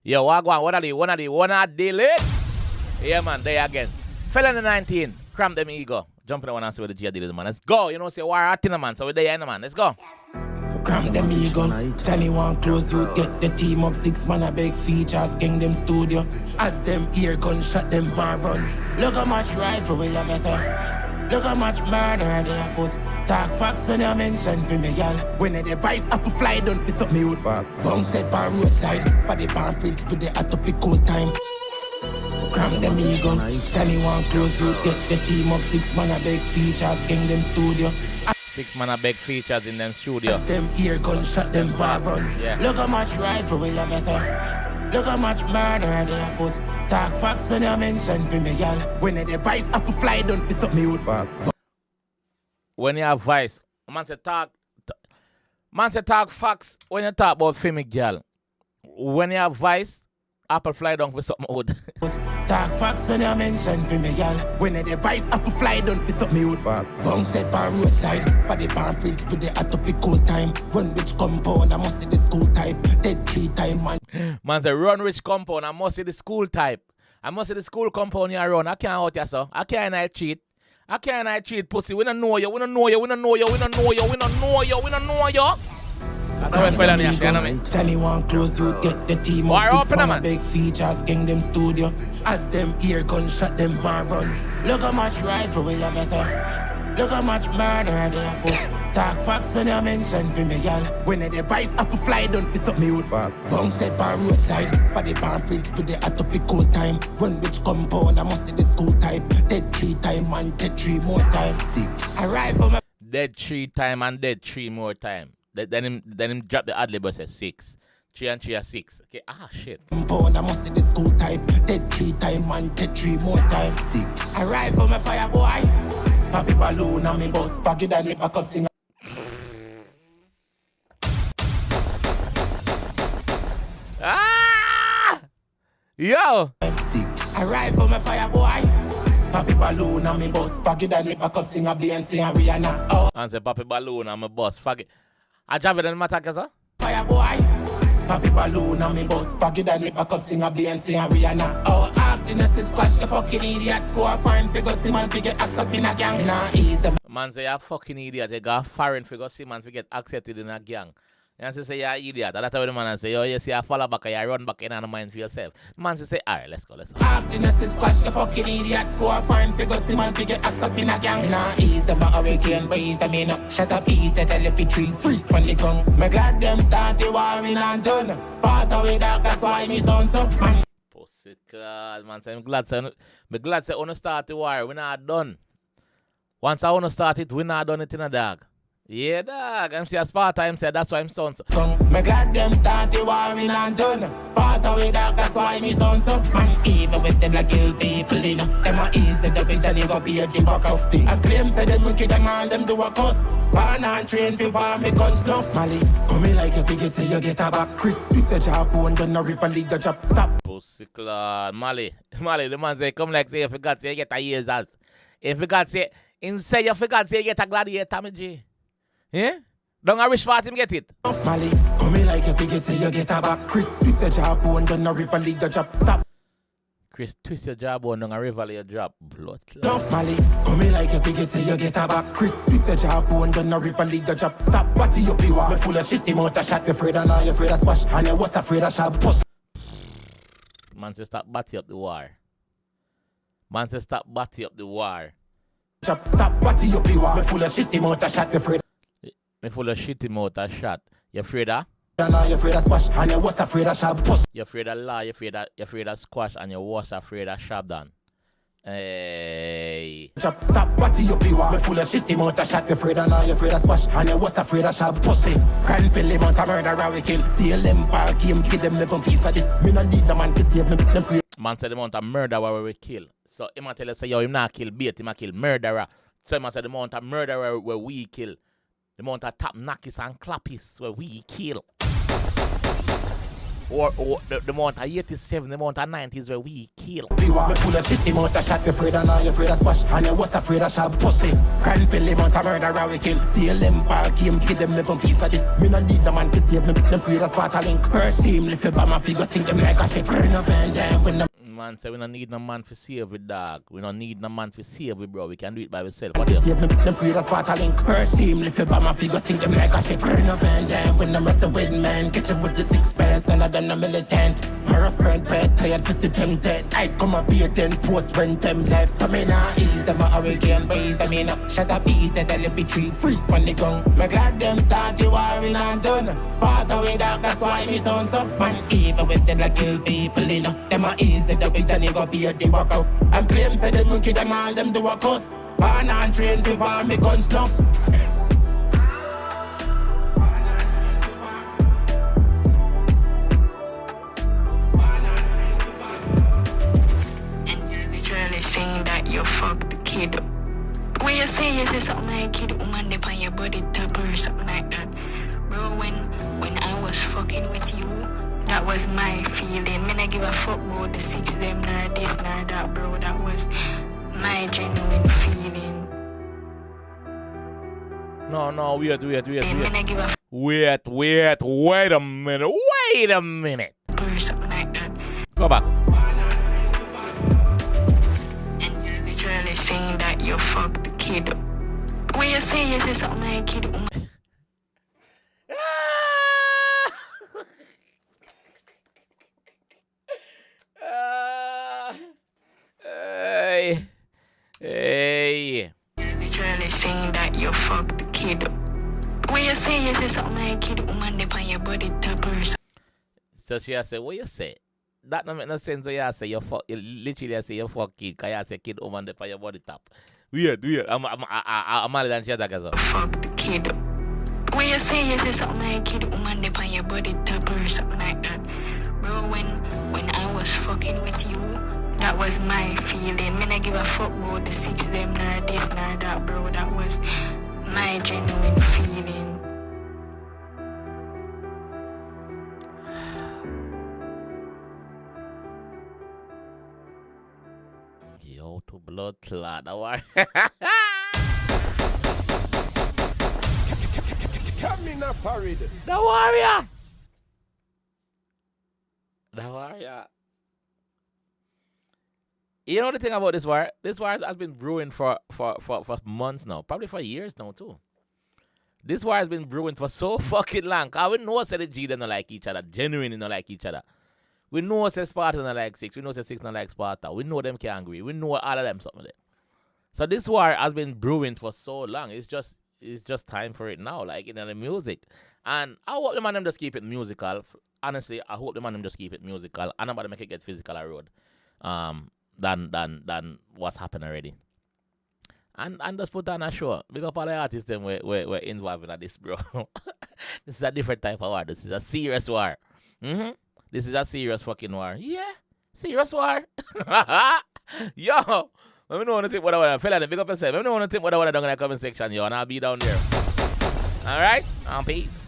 Yo, Wagwan, one of the late. Yeah, man, there again. Feloni19, Cramp Dem Ego. Jumping the one and see what the G deal is, man. Let's go. You know, say war at man, so we're there, man. Let's go. Cramp Dem Ego. Johnny want close you, get the team up. 6 man a big features, King them studio. As them ear gun shot them bar run. Look how much rifle we have, sir. Look how much murder they have foot. Talk facts when you mention for me, girl. When the device up to fly, don't fist up me with facts. Song set by roadside, but the palm filled with the atopic cold time. Cramp Dem Ego. Johnny want close you, get the team up. 6 man a big features, King them studio. 6 man a big features in them studio. As them ear gun shot them bar run. Yeah. Look how much rifle we have, sir. Look how much murder they have foot. Talk facts when you mention for me, girl. When the device up to fly, don't fist up me with facts. When you have vice, man say talk facts when you talk about female girl. When you have vice, apple fly down for something old. Talk facts when you mention for me, girl. When the device up to fly down for something old. Facts. Song set by roadside, but the palm filled with the atopic cold time. Run which compound, I must see the school type. Dead 3 time, man. Man say run which compound, I must see the school type. I must see the school compound you run. I can't out here, so I can't cheat. I can't cheat, pussy. We don't know you. We don't know you. We don't know you. We don't know you. We don't know you. We don't know you. That's how I feel on here. You know me? Johnny want close you, get the team up. 6 man a big features, King them studio. As them ear gun shot them bar run. Look how much rifle we have, sir. Look how much murder they have foot. Talk facts when you mention for me, girl. When the device up to fly, don't fist up me with facts. Song set by roadside, but the palm filled with the atopic cold time. Run which compound, I must see the school type. Dead 3 time and dead 3 more time. 6. Arrive for my dead 3 time and dead 3 more time. Then him drop the ad label says 6. 3 and 3 are 6. Okay, shit. Compound, I must see the school type. Dead 3 time and dead 3 more time. 6. Arrive for my fire boy. Papi balloon on me bus. Forget that rip a cup singer. Yo! 6. Arrive for my fire boy. Papi balloon on me bus. Forget that rip a cup singer. Beyonce and Rihanna. Oh. And say Papi balloon on my bus. Forget. I drive it in my attack, sir? Fire boy. Papi balloon on me bus. Forget that rip a cup singer. Beyonce and Rihanna. Oh, happiness is squash. You fucking idiot. Go a foreign figure. See man figure accept in a gang. Nah, ease them. Man say you're a fucking idiot. You got a foreign figure. See man figure accepted in a gang. And say you're an idiot. That's how the man say, yo, you see you follow back and you run back in and mind for yourself. The man say, alright, let's go. Happiness is squash, you fucking idiot. Go a foreign figure, see man figure accept in a gang. Nah, ease them a hurricane, breeze them in. Shut up, eat the telepy tree, free on the tongue. Me glad them start the war in London. Spot away dark, that's why me sound so man. Pussy class, man. Say, I'm glad say wanna start the war. We're not done. Once I wanna start it, we're not done it in a dog. Yeah, dog. I'm saying Sparta, I'm saying that's why I'm sound so. Me glad them start the war in London. Sparta with dog, that's why me sound so. Man, even with them like kill people, you know. Them a easy, the bitch and you go be a the buck out. I claim say them wicked and all them do a cuss. Born and train for war, me gun stuff. Mali, come in like if you get say you get a box. Crispy, say job, one done a river league the job. Stop. Pussy class. Mali, the man say, come like say if you got say you get a years as. If you got say, in say you forgot say you get a gladiator, me G. Yeah? Don't I wish for him get it? Mali, come in like if you get say you get a box. Crispy, say job, one done a river league the job. Stop. Chris, twist your jawbone down a river your drop. Blood. Mali, come in like if you get say you get a box. Crispy, say job, one done a river league the job. Stop. What you be war? Me full of shit, him out a shot. You afraid of lie, you afraid of squash. And you was afraid of shab. Man say stop batty up the war. Man say stop batty up the war. Stop. What you be war? Me full of shit, him out a shot. You afraid. Me full of shit him out a shot. You afraid of? You afraid of squash and you was afraid of shab. You afraid of lie, you afraid of squash and you was afraid of shab done. Hey. Stop, what you be war? Me full of shit, him out a shot. You afraid of lie, you afraid of squash and you was afraid of shab. Pussy. Crime fill him out a murderer we kill. Seal them, park him, give them 11 piece of this. Me not need no man to save me, make them free. Man said the amount of murderer we kill. So him a tell us say yo him not kill bait, him a kill murderer. So him a say the amount of murderer where we kill. The amount of tap knockers and clappies where we kill. or the amount of 87, the amount of 90s where we kill. You want me full of shit, amount of shot, you afraid of now, you afraid of squash. And you was afraid of shot, pussy. Can't feel the amount of murder we kill. See a limb park him, give them 11 piece of this. Me not need no man to save me, them afraid of spot a link. First team, lift your bama figure, sink them like a shit. Burn a van down when the man say we don't need no man for save with dog. We don't need no man for save with bro. We can do it by ourselves. save me, them afraid of spot a link. First team, lift your bama figure, sink them like a shit. Burn a van down when them wrestle with man. Catch him with the 6 pairs, none of them a militant. Mirror spread bed, tired for sit them dead. I come up here then post when them left. So me nah ease them a hurricane breeze. Them in up, shut up, eat a delivery tree. Freak on the gun. Me glad them start the warring and done. Spot away dark, that's why me sound so. Man evil with them like kill people, you know. Them a easy, the bitch and they go be a day walk out. And claim say them monkey them all them do a cuss. Born and train for war me gun snuff. Saying that you fucked the kid. When you say something like kid woman dip on your body top or something like that. Bro, when I was fucking with you, that was my feeling. Me not give a fuck about the 6 them nor this nor that, bro. That was my genuine feeling. No, wait. Me not give a fuck Wait a minute. Or something like that. Go back. Literally saying that you fucked the kid. When you say something like kid woman. Hey. Literally saying that you fucked the kid. When you say something like kid woman dip on your body top or something. So she has said, what you say? That don't make no sense. So you say you fuck, you literally say you fuck kid, cause you say kid woman dip on your body top. Weird. I'm mad than she attack as well. Fuck kid. When you say something like kid woman dip on your body top or something like that. Bro, when I was fucking with you, that was my feeling. Me not give a fuck about the 6 them nor this nor that, bro. That was my genuine feeling. Yo, to blood clot. That war. The warrior. You know the thing about this war? This war has been brewing for months now. Probably for years now too. This war has been brewing for so fucking long. Cause we know say the G them don't like each other. Genuinely don't like each other. We know say Sparta don't like 6. We know say 6 don't like Sparta. We know them can't agree. We know all of them something there. So this war has been brewing for so long. It's just time for it now. Like in the music. And I hope the man them just keep it musical. Honestly, I hope the man them just keep it musical. And nobody make it get physical on road. Than what's happened already. And just put on a show. Big up all the artists them we're involved in this, bro. This is a different type of war. This is a serious war. This is a serious fucking war. Yeah. Serious war. Yo. Let me know what you think what I want to fella. Big up yourself. Let me know what you think what I want to do in the comment section, yo. And I'll be down there. Alright? Peace.